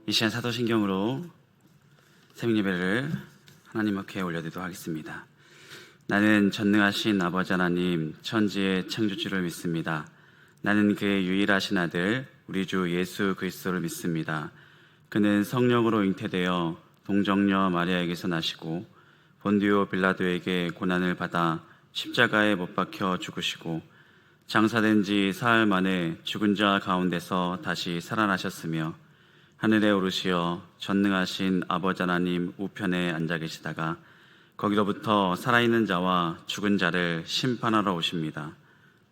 이 시간 사도신경으로 새벽예배를 하나님 앞에 올려드리도록 하겠습니다. 나는 전능하신 아버지 하나님 천지의 창조주를 믿습니다. 나는 그의 유일하신 아들 우리 주 예수 그리스도를 믿습니다. 그는 성령으로 잉태되어 동정녀 마리아에게서 나시고 본디오 빌라도에게 고난을 받아 십자가에 못 박혀 죽으시고 장사된 지 사흘 만에 죽은 자 가운데서 다시 살아나셨으며 하늘에 오르시어 전능하신 아버지 하나님 우편에 앉아 계시다가 거기로부터 살아있는 자와 죽은 자를 심판하러 오십니다.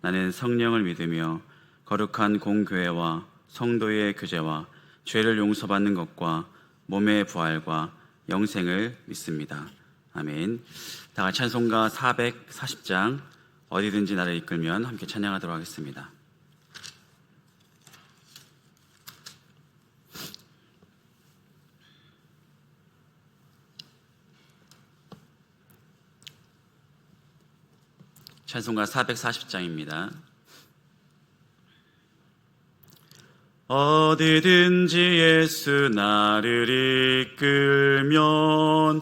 나는 성령을 믿으며 거룩한 공교회와 성도의 교제와 죄를 용서받는 것과 몸의 부활과 영생을 믿습니다. 아멘. 다 같이 찬송가 440장 어디든지 나를 이끌면 함께 찬양하도록 하겠습니다. 찬송가 440장입니다. 어디든지 예수 나를 이끌면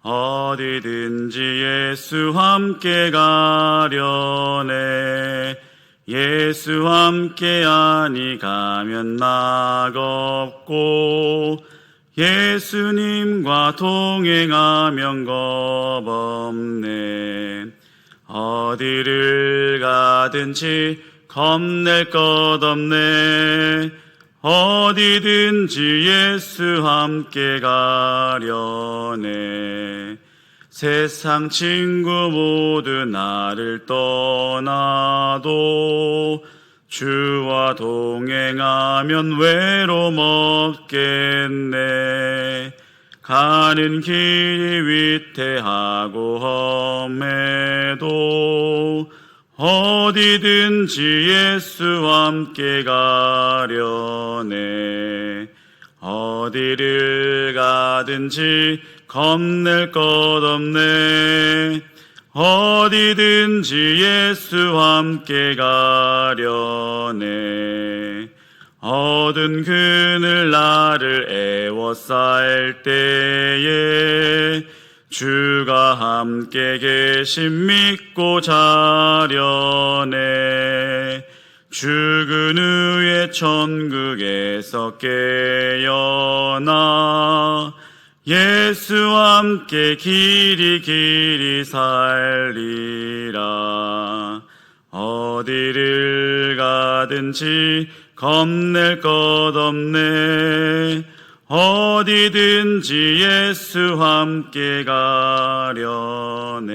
어디든지 예수 함께 가려네. 예수 함께 아니 가면 낙없고 예수님과 동행하면 겁없네. 어디를 가든지 겁낼 것 없네. 어디든지 예수 함께 가려네. 세상 친구 모두 나를 떠나도 주와 동행하면 외로움 없겠네. 가는 길이 위태하고 험해도 어디든지 예수와 함께 가려네. 어디를 가든지 겁낼 것 없네. 어디든지 예수와 함께 가려네. 어두운 그늘 나를 애워쌀 때에 주가 함께 계심 믿고 자려네. 죽은 후에 천국에서 깨어나 예수와 함께 길이 살리라. 어디를 가든지 겁낼 것 없네. 어디든지 예수와 함께 가려네.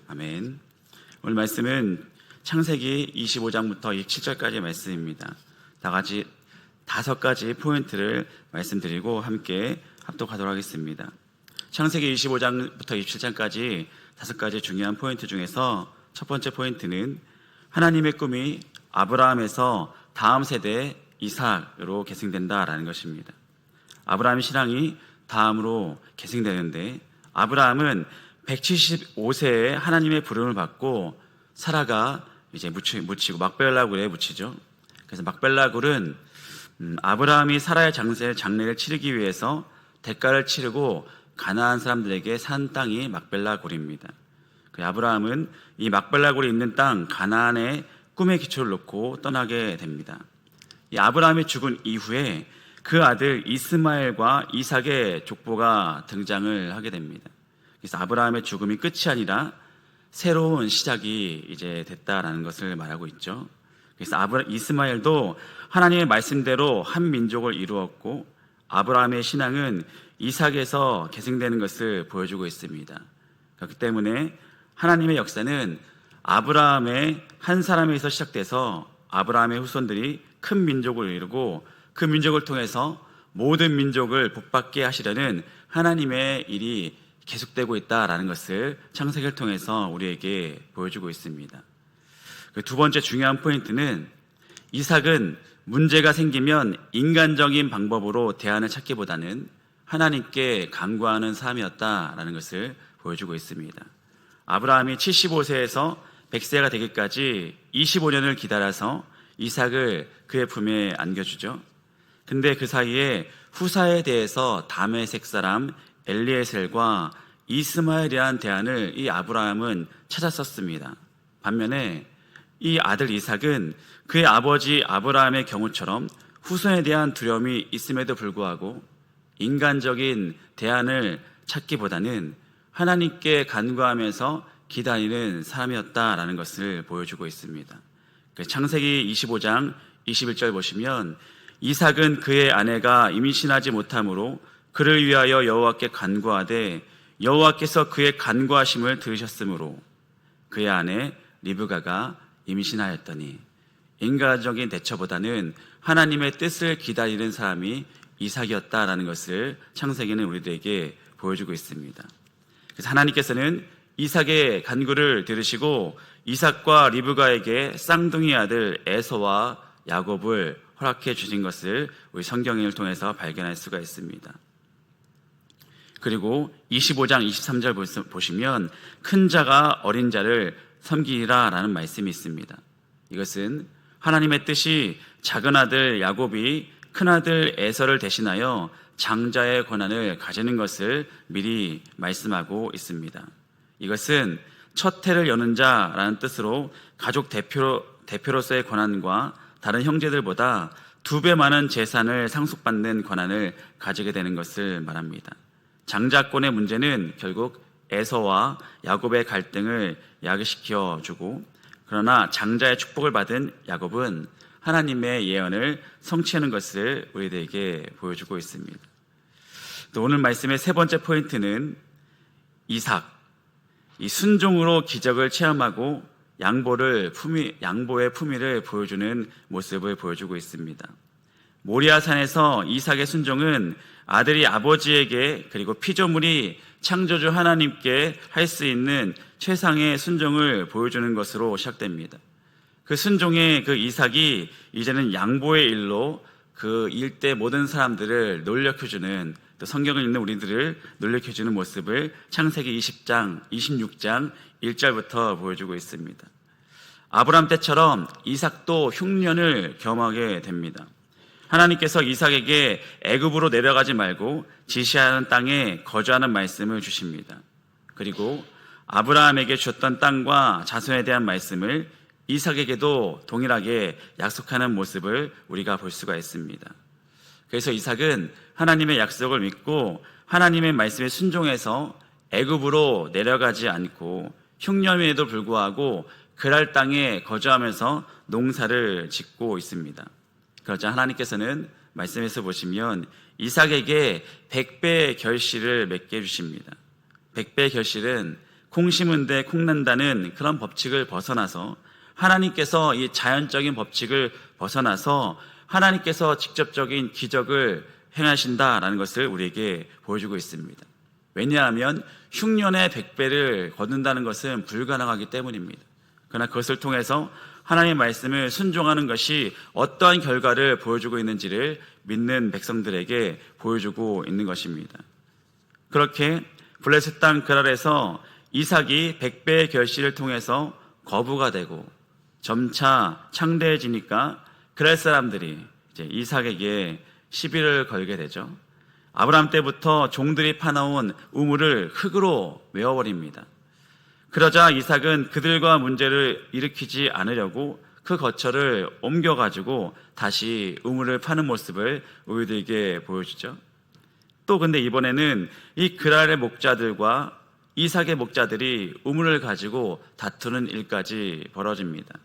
아멘. 오늘 말씀은 창세기 25장부터 27절까지의 말씀입니다. 다 같이 5가지 포인트를 말씀드리고 함께 합독하도록 하겠습니다. 창세기 25장부터 27장까지 5가지 중요한 포인트 중에서 첫 번째 포인트는 하나님의 꿈이 아브라함에서 다음 세대 이삭으로 계승된다라는 것입니다. 아브라함의 신앙이 다음으로 계승되는데 아브라함은 175세에 하나님의 부름을 받고 사라가 이제 묻히고 막벨라굴에 묻히죠. 그래서 막벨라굴은 아브라함이 사라의 장례를 치르기 위해서 대가를 치르고 가나안 사람들에게 산 땅이 막벨라굴입니다. 아브라함은 이 막벨라굴이 있는 땅 가나안의 꿈의 기초를 놓고 떠나게 됩니다. 이 아브라함이 죽은 이후에 그 아들 이스마엘과 이삭의 족보가 등장을 하게 됩니다. 그래서 아브라함의 죽음이 끝이 아니라 새로운 시작이 이제 됐다라는 것을 말하고 있죠. 그래서 이스마엘도 하나님의 말씀대로 한 민족을 이루었고 아브라함의 신앙은 이삭에서 계승되는 것을 보여주고 있습니다. 그렇기 때문에 하나님의 역사는 아브라함의 한 사람에서 시작돼서 아브라함의 후손들이 큰 민족을 이루고 그 민족을 통해서 모든 민족을 복받게 하시려는 하나님의 일이 계속되고 있다라는 것을 창세기를 통해서 우리에게 보여주고 있습니다. 두 번째 중요한 포인트는 이삭은 문제가 생기면 인간적인 방법으로 대안을 찾기보다는 하나님께 간구하는 삶이었다라는 것을 보여주고 있습니다. 아브라함이 75세에서 100세가 되기까지 25년을 기다려서 이삭을 그의 품에 안겨주죠. 근데 그 사이에 후사에 대해서 다메섹 사람 엘리에셀과 이스마엘이라는 대안을 이 아브라함은 찾았었습니다. 반면에 이 아들 이삭은 그의 아버지 아브라함의 경우처럼 후손에 대한 두려움이 있음에도 불구하고 인간적인 대안을 찾기보다는 하나님께 간구하면서 기다리는 사람이었다라는 것을 보여주고 있습니다. 창세기 25장 21절 보시면 이삭은 그의 아내가 임신하지 못하므로 그를 위하여 여호와께 간구하되 여호와께서 그의 간구하심을 들으셨으므로 그의 아내 리브가가 임신하였더니, 인간적인 대처보다는 하나님의 뜻을 기다리는 사람이 이삭이었다라는 것을 창세기는 우리들에게 보여주고 있습니다. 그래서 하나님께서는 이삭의 간구를 들으시고 이삭과 리브가에게 쌍둥이 아들 에서와 야곱을 허락해 주신 것을 우리 성경을 통해서 발견할 수가 있습니다. 그리고 25장 23절 보시면 큰 자가 어린 자를 섬기리라 라는 말씀이 있습니다. 이것은 하나님의 뜻이 작은 아들 야곱이 큰 아들 에서를 대신하여 장자의 권한을 가지는 것을 미리 말씀하고 있습니다. 이것은 첫 해를 여는 자라는 뜻으로 가족 대표로서의 권한과 다른 형제들보다 2배 많은 재산을 상속받는 권한을 가지게 되는 것을 말합니다. 장자권의 문제는 결국 에서와 야곱의 갈등을 야기시켜 주고, 그러나 장자의 축복을 받은 야곱은 하나님의 예언을 성취하는 것을 우리들에게 보여주고 있습니다. 또 오늘 말씀의 세 번째 포인트는 이삭, 이 순종으로 기적을 체험하고 양보의 품위를 보여주는 모습을 보여주고 있습니다. 모리아산에서 이삭의 순종은 아들이 아버지에게 그리고 피조물이 창조주 하나님께 할 수 있는 최상의 순종을 보여주는 것으로 시작됩니다. 그 순종의 그 이삭이 이제는 양보의 일로 그 일대 모든 사람들을 놀래켜주는, 또 성경을 읽는 우리들을 놀래켜주는 모습을 창세기 26장 1절부터 보여주고 있습니다. 아브라함 때처럼 이삭도 흉년을 경험하게 됩니다. 하나님께서 이삭에게 애굽으로 내려가지 말고 지시하는 땅에 거주하는 말씀을 주십니다. 그리고 아브라함에게 주었던 땅과 자손에 대한 말씀을 이삭에게도 동일하게 약속하는 모습을 우리가 볼 수가 있습니다. 그래서 이삭은 하나님의 약속을 믿고 하나님의 말씀에 순종해서 애굽으로 내려가지 않고 흉년에도 불구하고 그랄 땅에 거주하면서 농사를 짓고 있습니다. 그러자 하나님께서는 말씀에서 보시면 이삭에게 100배의 결실을 맺게 해주십니다. 100배의 결실은 콩 심은데 콩 난다는 그런 법칙을 벗어나서, 하나님께서 이 자연적인 법칙을 벗어나서 하나님께서 직접적인 기적을 행하신다라는 것을 우리에게 보여주고 있습니다. 왜냐하면 흉년의 100배를 거둔다는 것은 불가능하기 때문입니다. 그러나 그것을 통해서 하나님의 말씀을 순종하는 것이 어떠한 결과를 보여주고 있는지를 믿는 백성들에게 보여주고 있는 것입니다. 그렇게 블레셋 땅 그랄에서 이삭이 100배의 결실을 통해서 거부가 되고 점차 창대해지니까 그랄 사람들이 이제 이삭에게 시비를 걸게 되죠. 아브라함 때부터 종들이 파놓은 우물을 흙으로 메워버립니다. 그러자 이삭은 그들과 문제를 일으키지 않으려고 그 거처를 옮겨가지고 다시 우물을 파는 모습을 우리들에게 보여주죠. 또 근데 이번에는 이 그랄의 목자들과 이삭의 목자들이 우물을 가지고 다투는 일까지 벌어집니다.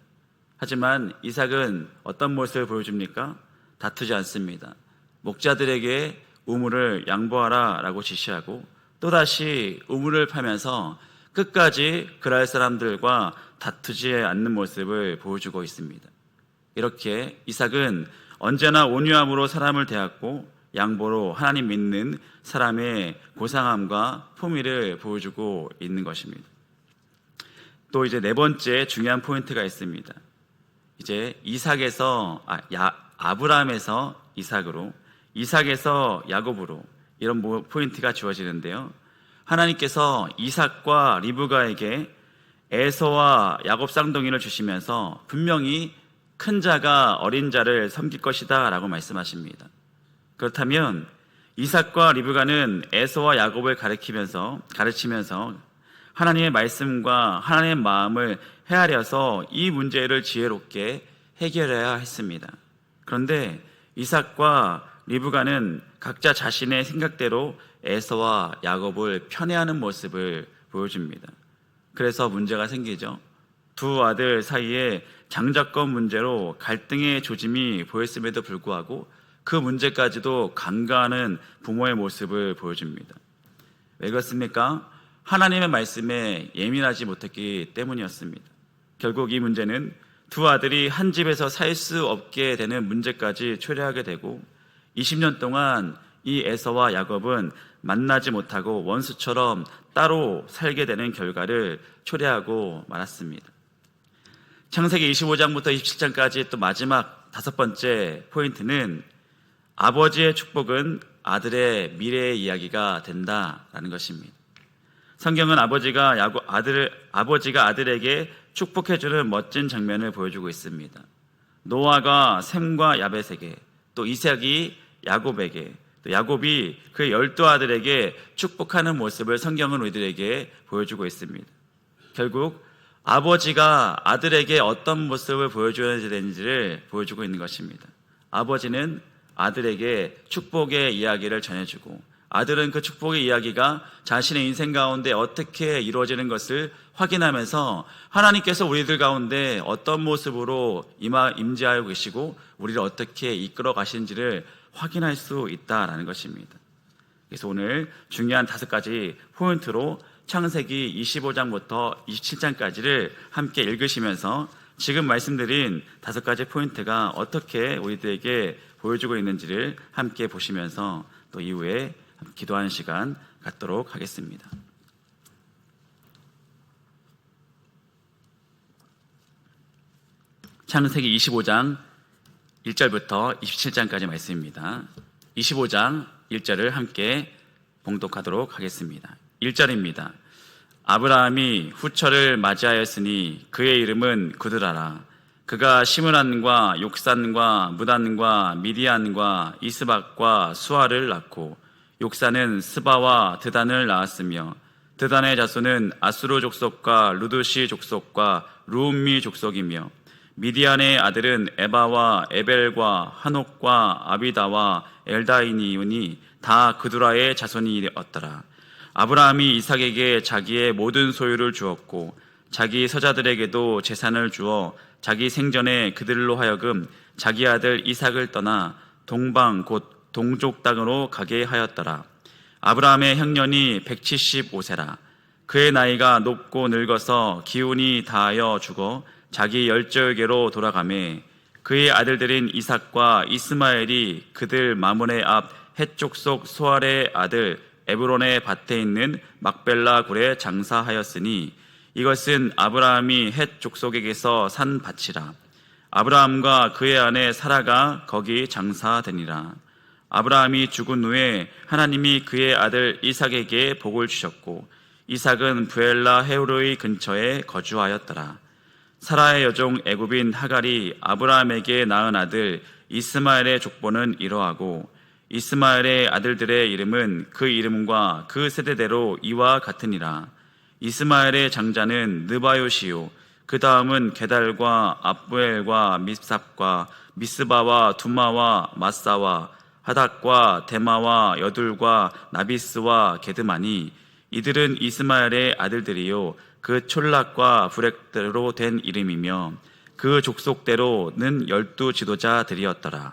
하지만 이삭은 어떤 모습을 보여줍니까? 다투지 않습니다. 목자들에게 우물을 양보하라 라고 지시하고 또다시 우물을 파면서 끝까지 그랄 사람들과 다투지 않는 모습을 보여주고 있습니다. 이렇게 이삭은 언제나 온유함으로 사람을 대했고 양보로 하나님 믿는 사람의 고상함과 품위를 보여주고 있는 것입니다. 또 이제 네 번째 중요한 포인트가 있습니다. 이제 아브라함에서 이삭으로, 이삭에서 야곱으로, 이런 포인트가 주어지는데요. 하나님께서 이삭과 리브가에게 에서와 야곱 쌍둥이를 주시면서 분명히 큰 자가 어린 자를 섬길 것이다 라고 말씀하십니다. 그렇다면 이삭과 리브가는 에서와 야곱을 가르치면서 하나님의 말씀과 하나님의 마음을 헤아려서 이 문제를 지혜롭게 해결해야 했습니다. 그런데 이삭과 리브가는 각자 자신의 생각대로 에서와 야곱을 편애하는 모습을 보여줍니다. 그래서 문제가 생기죠. 두 아들 사이에 장자권 문제로 갈등의 조짐이 보였음에도 불구하고 그 문제까지도 간과하는 부모의 모습을 보여줍니다. 왜 그렇습니까? 하나님의 말씀에 예민하지 못했기 때문이었습니다. 결국 이 문제는 두 아들이 한 집에서 살 수 없게 되는 문제까지 초래하게 되고 20년 동안 이 에서와 야곱은 만나지 못하고 원수처럼 따로 살게 되는 결과를 초래하고 말았습니다. 창세기 25장부터 27장까지 또 마지막 5번째 포인트는 아버지의 축복은 아들의 미래의 이야기가 된다라는 것입니다. 성경은 아버지가 아들에게 축복해주는 멋진 장면을 보여주고 있습니다. 노아가 셈과 야벳에게, 또 이삭이 야곱에게, 또 야곱이 그의 12아들에게 축복하는 모습을 성경은 우리들에게 보여주고 있습니다. 결국 아버지가 아들에게 어떤 모습을 보여줘야 되는지를 보여주고 있는 것입니다. 아버지는 아들에게 축복의 이야기를 전해주고 아들은 그 축복의 이야기가 자신의 인생 가운데 어떻게 이루어지는 것을 확인하면서 하나님께서 우리들 가운데 어떤 모습으로 임재하고 계시고 우리를 어떻게 이끌어 가시는지를 확인할 수 있다라는 것입니다. 그래서 오늘 중요한 5가지 포인트로 창세기 25장부터 27장까지를 함께 읽으시면서 지금 말씀드린 5가지 포인트가 어떻게 우리들에게 보여주고 있는지를 함께 보시면서 또 이후에 기도하는 시간 갖도록 하겠습니다. 창세기 25장 1절부터 27장까지 말씀입니다. 25장 1절을 함께 봉독하도록 하겠습니다. 1절입니다. 아브라함이 후처를 맞이하였으니 그의 이름은 구드라라. 그가 시므란과 욕산과 무단과 미디안과 이스박과 수아를 낳고 욕산은 스바와 드단을 낳았으며 드단의 자손은 아수르 족속과 루드시 족속과 루음미 족속이며 미디안의 아들은 에바와 에벨과 한옥과 아비다와 엘다이니우니 다 그두라의 자손이었더라. 아브라함이 이삭에게 자기의 모든 소유를 주었고 자기 서자들에게도 재산을 주어 자기 생전에 그들로 하여금 자기 아들 이삭을 떠나 동방 곧 동족 땅으로 가게 하였더라. 아브라함의 형년이 175세라. 그의 나이가 높고 늙어서 기운이 다하여 죽어 자기 열조에게로 돌아가매 그의 아들들인 이삭과 이스마엘이 그들 마므네 앞 헷족속 소알의 아들 에브론의 밭에 있는 막벨라 굴에 장사하였으니 이것은 아브라함이 헷 족속에게서 산 밭이라. 아브라함과 그의 아내 사라가 거기 장사되니라. 아브라함이 죽은 후에 하나님이 그의 아들 이삭에게 복을 주셨고 이삭은 부엘라 헤브로의 근처에 거주하였더라. 사라의 여종 애굽인 하갈이 아브라함에게 낳은 아들 이스마엘의 족보는 이러하고 이스마엘의 아들들의 이름은 그 이름과 그 세대대로 이와 같으니라. 이스마엘의 장자는 느바요시요 그 다음은 게달과 압부엘과 밉삽과 미스바와 두마와 마사와 하닥과 데마와 여둘과 나비스와 게드마니 이들은 이스마엘의 아들들이요 그 촐락과 부렉대로 된 이름이며 그 족속대로는 12지도자들이었더라.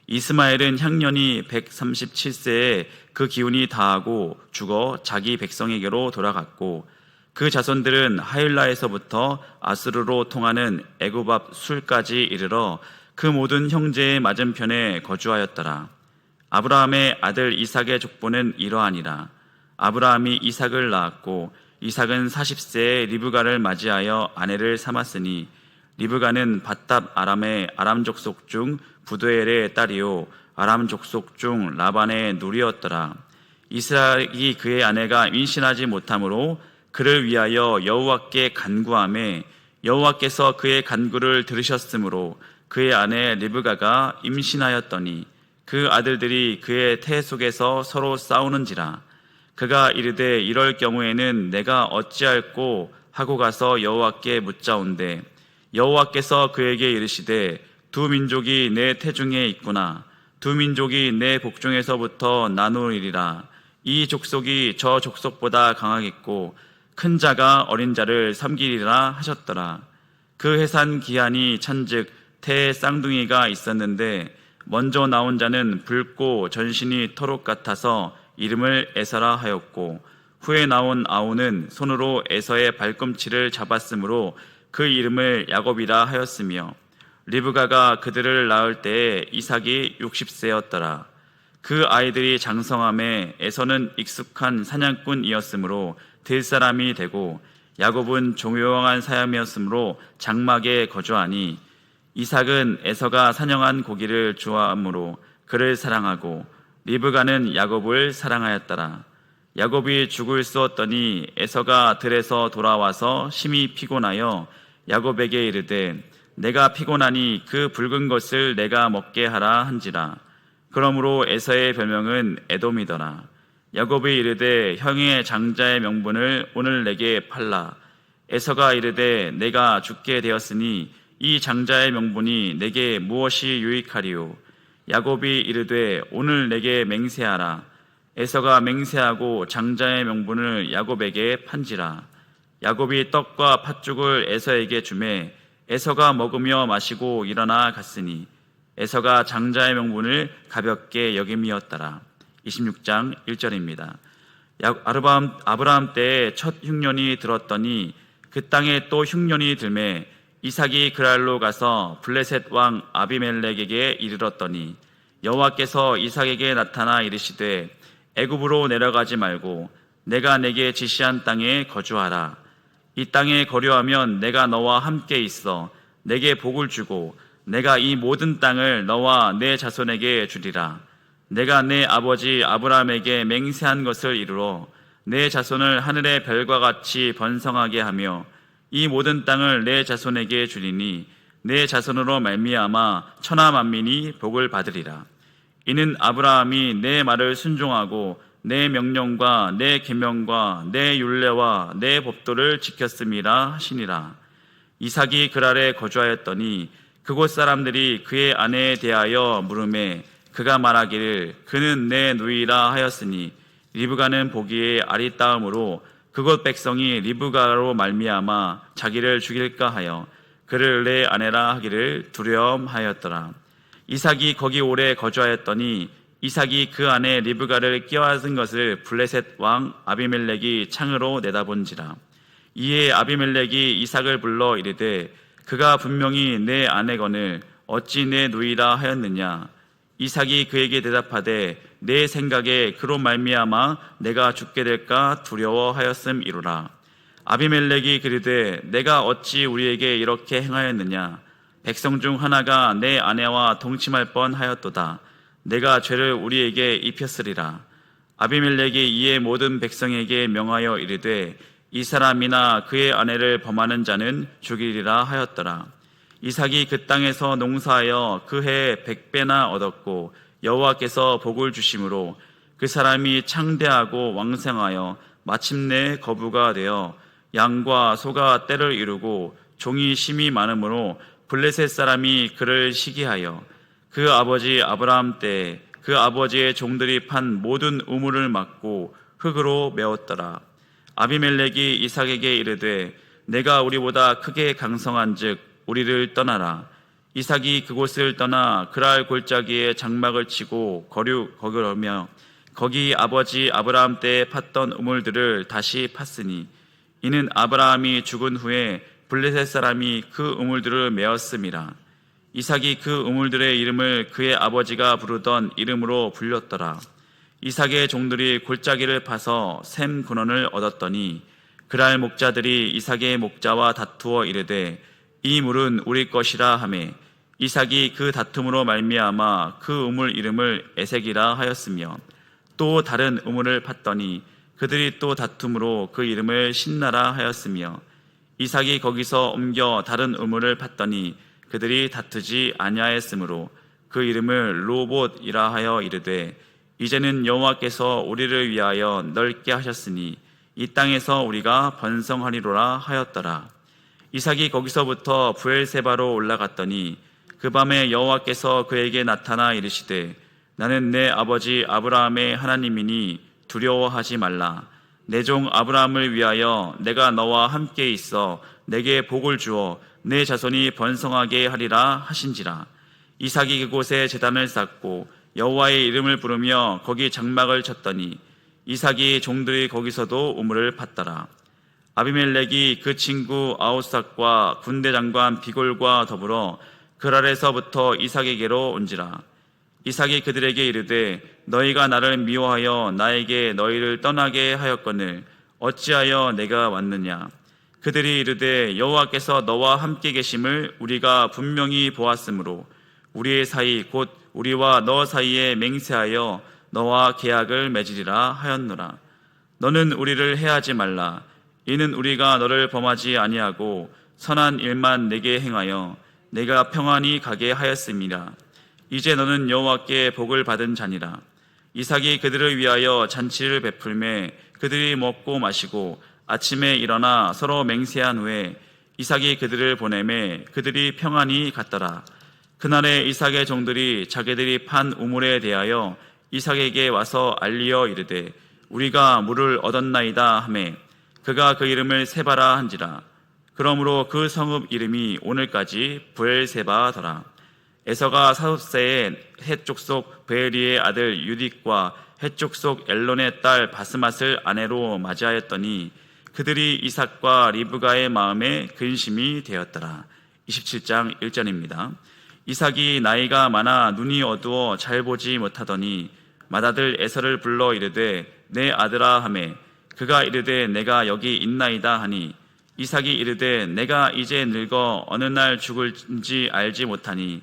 이스마엘은 향년이 137세에 그 기운이 다하고 죽어 자기 백성에게로 돌아갔고 그 자손들은 하일라에서부터 아스르로 통하는 애굽 앞 술까지 이르러 그 모든 형제의 맞은편에 거주하였더라. 아브라함의 아들 이삭의 족보는 이러하니라. 아브라함이 이삭을 낳았고 이삭은 40세에 리브가를 맞이하여 아내를 삼았으니 리브가는 밧답 아람의 아람 족속 중 부두엘의 딸이요 아람 족속 중 라반의 누리였더라. 이스라엘이 그의 아내가 임신하지 못하므로 그를 위하여 여호와께 간구하매 여호와께서 그의 간구를 들으셨으므로 그의 아내 리브가가 임신하였더니 그 아들들이 그의 태 속에서 서로 싸우는지라. 그가 이르되 이럴 경우에는 내가 어찌할꼬 하고 가서 여호와께 묻자온대. 여호와께서 그에게 이르시되 두 민족이 내 태중에 있구나. 두 민족이 내 복중에서부터 나누리라. 이 족속이 저 족속보다 강하겠고 큰 자가 어린 자를 섬기리라 하셨더라. 그 해산 기한이 찬즉 태에 쌍둥이가 있었는데 먼저 나온 자는 붉고 전신이 토록 같아서 이름을 에서라 하였고 후에 나온 아우는 손으로 에서의 발꿈치를 잡았으므로 그 이름을 야곱이라 하였으며 리브가가 그들을 낳을 때에 이삭이 60세였더라. 그 아이들이 장성함에 에서는 익숙한 사냥꾼이었으므로 들 사람이 되고 야곱은 종용한 사람이었으므로 장막에 거주하니 이삭은 에서가 사냥한 고기를 좋아하므로 그를 사랑하고 리브가는 야곱을 사랑하였더라. 야곱이 죽을 쏘았더니 에서가 들에서 돌아와서 심히 피곤하여 야곱에게 이르되 내가 피곤하니 그 붉은 것을 내가 먹게 하라 한지라. 그러므로 에서의 별명은 에돔이더라. 야곱이 이르되 형의 장자의 명분을 오늘 내게 팔라. 에서가 이르되 내가 죽게 되었으니 이 장자의 명분이 내게 무엇이 유익하리요. 야곱이 이르되 오늘 내게 맹세하라. 에서가 맹세하고 장자의 명분을 야곱에게 판지라. 야곱이 떡과 팥죽을 에서에게 주매 에서가 먹으며 마시고 일어나 갔으니 에서가 장자의 명분을 가볍게 여김이었더라. 26장 1절입니다. 아브라함 때에 첫 흉년이 들었더니 그 땅에 또 흉년이 들매 이삭이 그랄로 가서 블레셋 왕 아비멜렉에게 이르렀더니 여호와께서 이삭에게 나타나 이르시되 애굽으로 내려가지 말고 내가 내게 지시한 땅에 거주하라. 이 땅에 거류하면 내가 너와 함께 있어 내게 복을 주고 내가 이 모든 땅을 너와 내 자손에게 주리라. 내가 내 아버지 아브라함에게 맹세한 것을 이루어 내 자손을 하늘의 별과 같이 번성하게 하며 이 모든 땅을 내 자손에게 주리니 내 자손으로 말미암아 천하 만민이 복을 받으리라. 이는 아브라함이 내 말을 순종하고 내 명령과 내 계명과 내 율례와 내 법도를 지켰음이라 하시니라. 이삭이 그랄에 거주하였더니 그곳 사람들이 그의 아내에 대하여 물으매 그가 말하기를 그는 내 누이라 하였으니 리브가는 보기에 아리따움으로 그곳 백성이 리브가로 말미암아 자기를 죽일까 하여 그를 내 아내라 하기를 두려움하였더라. 이삭이 거기 오래 거주하였더니 이삭이 그 안에 리브가를 껴안은 것을 블레셋 왕 아비멜렉이 창으로 내다본지라. 이에 아비멜렉이 이삭을 불러 이르되 그가 분명히 내 아내거늘 어찌 내 누이라 하였느냐. 이삭이 그에게 대답하되 내 생각에 그로 말미암아 내가 죽게 될까 두려워하였음이로라. 아비멜렉이 그르되 내가 어찌 우리에게 이렇게 행하였느냐. 백성 중 하나가 내 아내와 동침할 뻔하였도다. 내가 죄를 우리에게 입혔으리라. 아비멜렉이 이에 모든 백성에게 명하여 이르되 이 사람이나 그의 아내를 범하는 자는 죽이리라 하였더라. 이삭이 그 땅에서 농사하여 그 해에 100배나 얻었고 여호와께서 복을 주심으로 그 사람이 창대하고 왕성하여 마침내 거부가 되어 양과 소가 떼를 이루고 종이 심이 많으므로 블레셋 사람이 그를 시기하여 그 아버지 아브라함 때에 그 아버지의 종들이 판 모든 우물을 막고 흙으로 메웠더라. 아비멜렉이 이삭에게 이르되 내가 우리보다 크게 강성한즉 우리를 떠나라. 이삭이 그곳을 떠나 그랄 골짜기에 장막을 치고 거류며 거기 아버지 아브라함 때에 팠던 우물들을 다시 팠으니 이는 아브라함이 죽은 후에 블레셋 사람이 그 우물들을 메었음이라. 이삭이 그 우물들의 이름을 그의 아버지가 부르던 이름으로 불렸더라. 이삭의 종들이 골짜기를 파서 샘 근원을 얻었더니 그랄 목자들이 이삭의 목자와 다투어 이르되 이 물은 우리 것이라 하매 이삭이 그 다툼으로 말미암아 그 우물 이름을 에색이라 하였으며 또 다른 우물을 팠더니 그들이 또 다툼으로 그 이름을 신나라 하였으며 이삭이 거기서 옮겨 다른 우물을 팠더니 그들이 다투지 아니하였으므로 그 이름을 르호봇이라 하여 이르되 이제는 여호와께서 우리를 위하여 넓게 하셨으니 이 땅에서 우리가 번성하리로라 하였더라. 이삭이 거기서부터 브엘세바로 올라갔더니 그 밤에 여호와께서 그에게 나타나 이르시되 나는 내 아버지 아브라함의 하나님이니 두려워하지 말라. 내 종 아브라함을 위하여 내가 너와 함께 있어 내게 복을 주어 내 자손이 번성하게 하리라 하신지라. 이삭이 그곳에 제단을 쌓고 여호와의 이름을 부르며 거기 장막을 쳤더니 이삭이 종들이 거기서도 우물을 팠더라. 아비멜렉이 그 친구 아우삭과 군대 장관 비골과 더불어 그랄에서부터 이삭에게로 온지라. 이삭이 그들에게 이르되 너희가 나를 미워하여 나에게 너희를 떠나게 하였거늘 어찌하여 내가 왔느냐. 그들이 이르되 여호와께서 너와 함께 계심을 우리가 분명히 보았으므로 우리의 사이 곧 우리와 너 사이에 맹세하여 너와 계약을 맺으리라 하였노라. 너는 우리를 해하지 말라. 이는 우리가 너를 범하지 아니하고 선한 일만 내게 행하여 내가 평안히 가게 하였음이라. 이제 너는 여호와께 복을 받은 자니라. 이삭이 그들을 위하여 잔치를 베풀매 그들이 먹고 마시고 아침에 일어나 서로 맹세한 후에 이삭이 그들을 보내매 그들이 평안히 갔더라. 그날에 이삭의 종들이 자기들이 판 우물에 대하여 이삭에게 와서 알리어 이르되 우리가 물을 얻었나이다 하매 그가 그 이름을 세바라 한지라. 그러므로 그 성읍 이름이 오늘까지 브엘세바더라. 에서가 사숫세에 헷 족속 베에리의 아들 유딕과 헷 족속 엘론의 딸 바스맛을 아내로 맞이하였더니 그들이 이삭과 리브가의 마음에 근심이 되었더라. 27장 1절입니다. 이삭이 나이가 많아 눈이 어두워 잘 보지 못하더니 맏아들 에서를 불러 이르되 내 아들아 하매 그가 이르되 내가 여기 있나이다 하니 이삭이 이르되 내가 이제 늙어 어느 날 죽을지 알지 못하니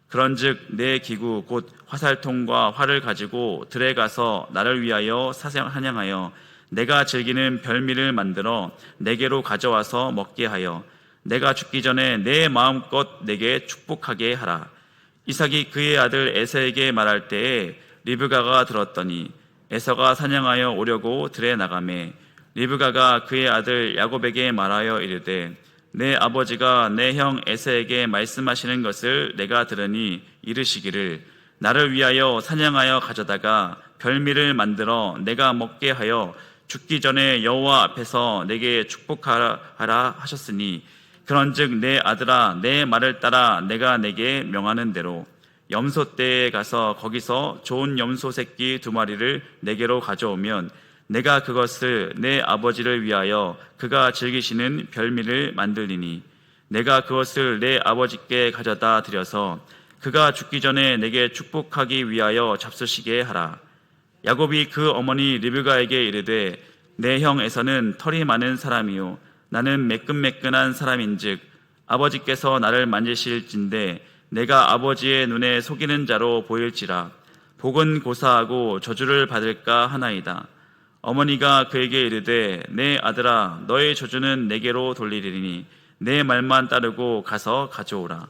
그런즉 내 기구 곧 화살통과 활을 가지고 들에 가서 나를 위하여 사냥하여 내가 즐기는 별미를 만들어 내게로 가져와서 먹게 하여 내가 죽기 전에 내 마음껏 내게 축복하게 하라. 이삭이 그의 아들 에서에게 말할 때에 리브가가 들었더니 에서가 사냥하여 오려고 들에 나가매 리브가가 그의 아들 야곱에게 말하여 이르되 내 아버지가 내 형 에서에게 말씀하시는 것을 내가 들으니 이르시기를 나를 위하여 사냥하여 가져다가 별미를 만들어 내가 먹게 하여 죽기 전에 여호와 앞에서 내게 축복하라 하셨으니 그런즉 내 아들아 내 말을 따라 내가 내게 명하는 대로 염소떼에 가서 거기서 좋은 염소 새끼 2마리를 내게로 가져오면 내가 그것을 내 아버지를 위하여 그가 즐기시는 별미를 만들리니 내가 그것을 내 아버지께 가져다 드려서 그가 죽기 전에 내게 축복하기 위하여 잡수시게 하라. 야곱이 그 어머니 리브가에게 이르되 내 형 에서는 털이 많은 사람이요 나는 매끈매끈한 사람인즉 아버지께서 나를 만지실진데 내가 아버지의 눈에 속이는 자로 보일지라 복은 고사하고 저주를 받을까 하나이다. 어머니가 그에게 이르되 내 아들아 너의 저주는 내게로 돌리리니 내 말만 따르고 가서 가져오라.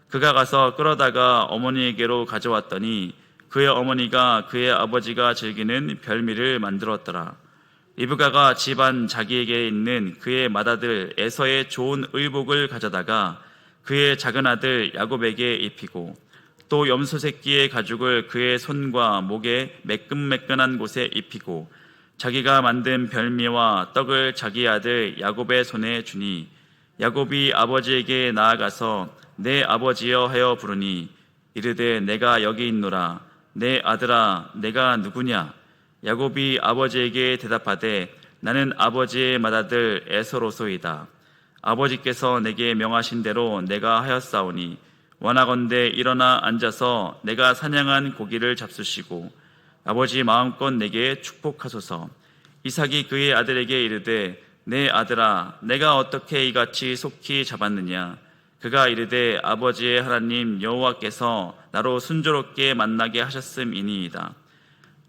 그가 가서 끌어다가 어머니에게로 가져왔더니 그의 어머니가 그의 아버지가 즐기는 별미를 만들었더라. 리브가가 집안 자기에게 있는 그의 맏아들 에서의 좋은 의복을 가져다가 그의 작은 아들 야곱에게 입히고 또 염소 새끼의 가죽을 그의 손과 목에 매끈매끈한 곳에 입히고 자기가 만든 별미와 떡을 자기 아들 야곱의 손에 주니 야곱이 아버지에게 나아가서 내 아버지여 하여 부르니 이르되 내가 여기 있노라. 내 아들아 내가 누구냐? 야곱이 아버지에게 대답하되 나는 아버지의 맏아들 에서로소이다. 아버지께서 내게 명하신 대로 내가 하였사오니 원하건대 일어나 앉아서 내가 사냥한 고기를 잡수시고 아버지 마음껏 내게 축복하소서. 이삭이 그의 아들에게 이르되 내 아들아 내가 어떻게 이같이 속히 잡았느냐? 그가 이르되 아버지의 하나님 여호와께서 나로 순조롭게 만나게 하셨음이니이다.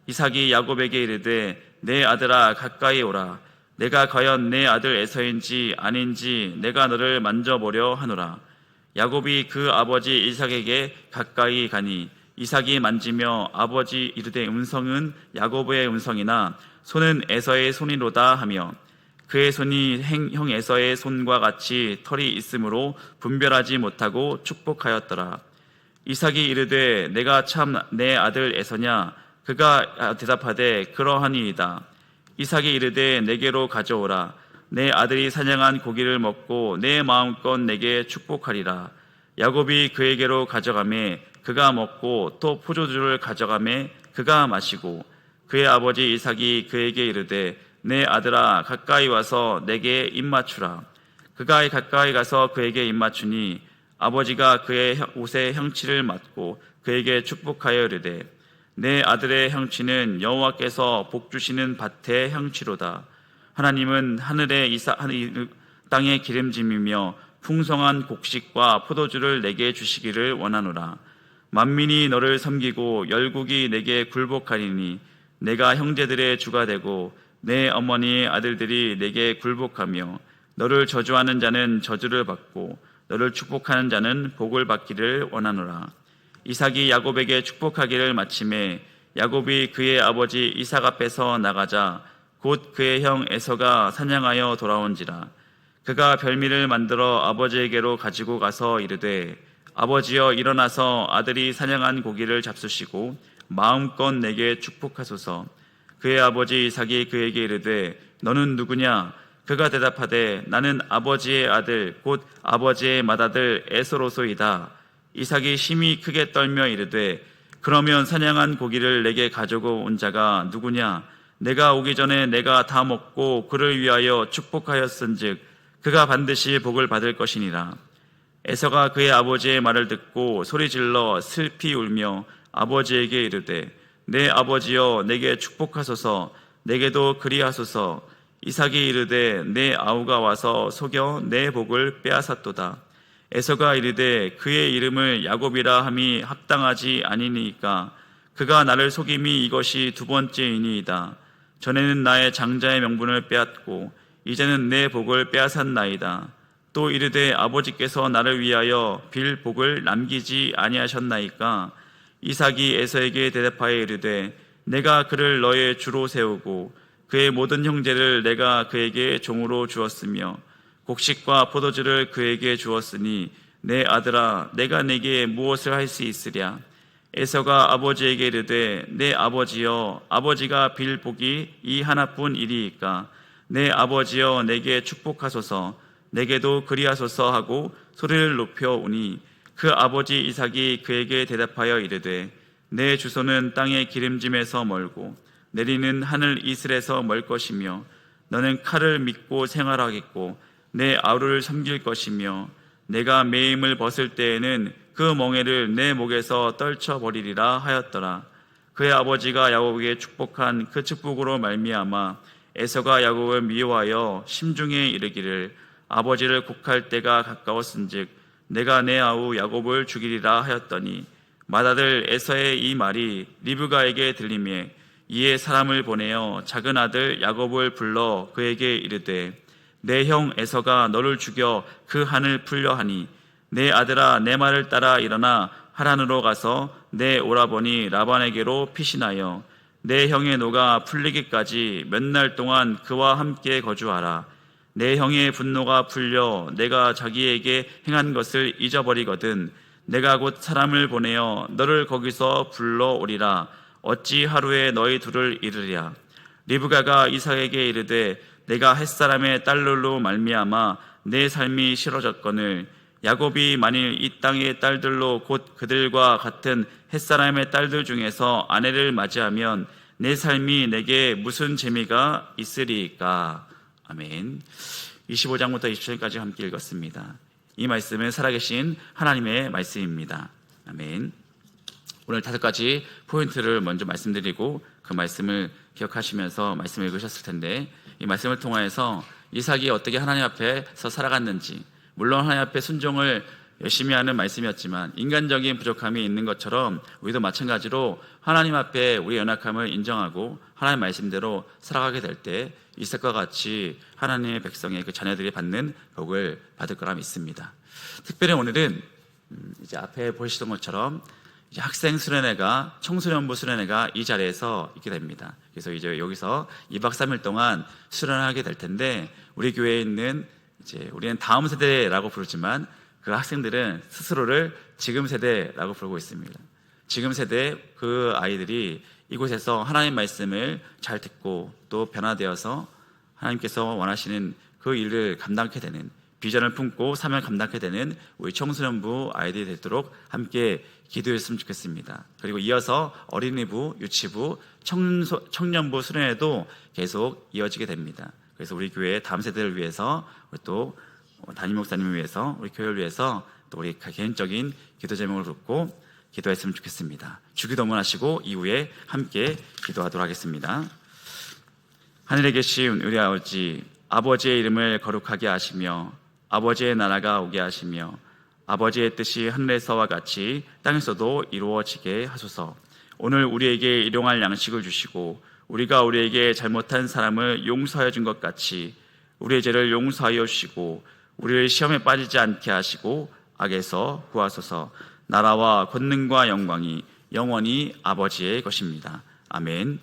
이삭이 야곱에게 이르되 내 아들아 가까이 오라. 내가 과연 내 아들 에서인지 아닌지 내가 너를 만져보려 하노라. 야곱이 그 아버지 이삭에게 가까이 가니 이삭이 만지며 아버지 이르되 음성은 야곱의 음성이나 손은 에서의 손이로다 하며 그의 손이 형 에서의 손과 같이 털이 있으므로 분별하지 못하고 축복하였더라. 이삭이 이르되 내가 참 내 아들 에서냐? 그가 대답하되 그러하니이다. 이삭이 이르되 내게로 가져오라. 내 아들이 사냥한 고기를 먹고 내 마음껏 내게 축복하리라. 야곱이 그에게로 가져가매 그가 먹고 또 포도주를 가져가매 그가 마시고 그의 아버지 이삭이 그에게 이르되 내 아들아 가까이 와서 내게 입맞추라. 그가 가까이 가서 그에게 입맞추니 아버지가 그의 옷에 형치를 맞고 그에게 축복하여 이르되 내 아들의 형치는 여호와께서 복 주시는 밭의 형치로다. 하나님은 하늘의 땅의 기름짐이며 풍성한 곡식과 포도주를 내게 주시기를 원하노라. 만민이 너를 섬기고 열국이 내게 굴복하리니 내가 형제들의 주가 되고 내 어머니의 아들들이 내게 굴복하며 너를 저주하는 자는 저주를 받고 너를 축복하는 자는 복을 받기를 원하노라. 이삭이 야곱에게 축복하기를 마침에 야곱이 그의 아버지 이삭 앞에서 나가자 곧 그의 형 에서가 사냥하여 돌아온지라. 그가 별미를 만들어 아버지에게로 가지고 가서 이르되 아버지여 일어나서 아들이 사냥한 고기를 잡수시고 마음껏 내게 축복하소서. 그의 아버지 이삭이 그에게 이르되 너는 누구냐? 그가 대답하되 나는 아버지의 아들 곧 아버지의 맏아들 에서로소이다. 이삭이 심히 크게 떨며 이르되 그러면 사냥한 고기를 내게 가지고 온 자가 누구냐? 내가 오기 전에 내가 다 먹고 그를 위하여 축복하였은즉 그가 반드시 복을 받을 것이니라. 에서가 그의 아버지의 말을 듣고 소리질러 슬피 울며 아버지에게 이르되 내 아버지여 내게 축복하소서. 내게도 그리하소서. 이삭이 이르되 내 아우가 와서 속여 내 복을 빼앗았도다. 에서가 이르되 그의 이름을 야곱이라 함이 합당하지 아니니까 그가 나를 속임이 이것이 두 번째이니이다. 전에는 나의 장자의 명분을 빼앗고 이제는 내 복을 빼앗았나이다. 또 이르되 아버지께서 나를 위하여 빌 복을 남기지 아니하셨나이까. 이삭이 에서에게 대답하여 이르되 내가 그를 너의 주로 세우고 그의 모든 형제를 내가 그에게 종으로 주었으며 곡식과 포도주를 그에게 주었으니 내 아들아 내가 내게 무엇을 할 수 있으랴. 에서가 아버지에게 이르되 내 아버지여 아버지가 빌 복이 이 하나뿐 이리이까. 내 아버지여 내게 축복하소서. 내게도 그리하소서 하고 소리를 높여 우니 그 아버지 이삭이 그에게 대답하여 이르되 내 주소는 땅의 기름짐에서 멀고 내리는 하늘 이슬에서 멀 것이며 너는 칼을 믿고 생활하겠고 내 아우를 섬길 것이며 내가 매임을 벗을 때에는 그 멍에를 내 목에서 떨쳐버리리라 하였더라. 그의 아버지가 야곱에게 축복한 그 축복으로 말미암아 에서가 야곱을 미워하여 심중에 이르기를 아버지를 곡할 때가 가까웠은즉 내가 내 아우 야곱을 죽이리라 하였더니 맏아들 에서의 이 말이 리브가에게 들리매 이에 사람을 보내어 작은 아들 야곱을 불러 그에게 이르되 내 형 에서가 너를 죽여 그 한을 풀려 하니 내 아들아 내 말을 따라 일어나 하란으로 가서 내 오라버니 라반에게로 피신하여 내 형의 노가 풀리기까지 몇 날 동안 그와 함께 거주하라. 내 형의 분노가 풀려 내가 자기에게 행한 것을 잊어버리거든 내가 곧 사람을 보내어 너를 거기서 불러오리라. 어찌 하루에 너희 둘을 이르랴. 리브가가 이삭에게 이르되 내가 햇사람의 딸들로 말미암아 내 삶이 싫어졌거늘 야곱이 만일 이 땅의 딸들로 곧 그들과 같은 햇사람의 딸들 중에서 아내를 맞이하면 내 삶이 내게 무슨 재미가 있으리까. 아멘. 25장부터 27장까지 함께 읽었습니다. 이 말씀은 살아계신 하나님의 말씀입니다. 아멘. 오늘 5가지 포인트를 먼저 말씀드리고 그 말씀을 기억하시면서 말씀을 읽으셨을 텐데 이 말씀을 통하여서 이삭이 어떻게 하나님 앞에서 살아갔는지, 물론 하나님 앞에 순종을 열심히 하는 말씀이었지만 인간적인 부족함이 있는 것처럼 우리도 마찬가지로 하나님 앞에 우리의 연약함을 인정하고 하나님 말씀대로 살아가게 될 때 이삭과 같이 하나님의 백성의 그 자녀들이 받는 복을 받을 거라 믿습니다. 특별히 오늘은 이제 앞에 보시던 것처럼 이제 학생 수련회가 청소년부 수련회가 이 자리에서 있게 됩니다. 그래서 이제 여기서 2박 3일 동안 수련하게 될 텐데 우리 교회에 있는 이제 우리는 다음 세대라고 부르지만 그 학생들은 스스로를 지금 세대라고 부르고 있습니다. 지금 세대 그 아이들이 이곳에서 하나님 말씀을 잘 듣고 또 변화되어서 하나님께서 원하시는 그 일을 감당하게 되는 비전을 품고 사명을 감당하게 되는 우리 청소년부 아이들이 되도록 함께 기도했으면 좋겠습니다. 그리고 이어서 어린이부, 유치부, 청년부 수련회도 계속 이어지게 됩니다. 그래서 우리 교회 다음 세대를 위해서 또 담임 목사님을 위해서 우리 교회를 위해서 또 우리 개인적인 기도 제목을 듣고 기도했으면 좋겠습니다. 주기도문 하시고 이후에 함께 기도하도록 하겠습니다. 하늘에 계신 우리 아버지의 이름을 거룩하게 하시며 아버지의 나라가 오게 하시며 아버지의 뜻이 하늘에서와 같이 땅에서도 이루어지게 하소서. 오늘 우리에게 일용할 양식을 주시고 우리가 우리에게 잘못한 사람을 용서하여 준 것 같이 우리의 죄를 용서하여 주시고 우리를 시험에 빠지지 않게 하시고 악에서 구하소서. 나라와 권능과 영광이 영원히 아버지의 것입니다. 아멘.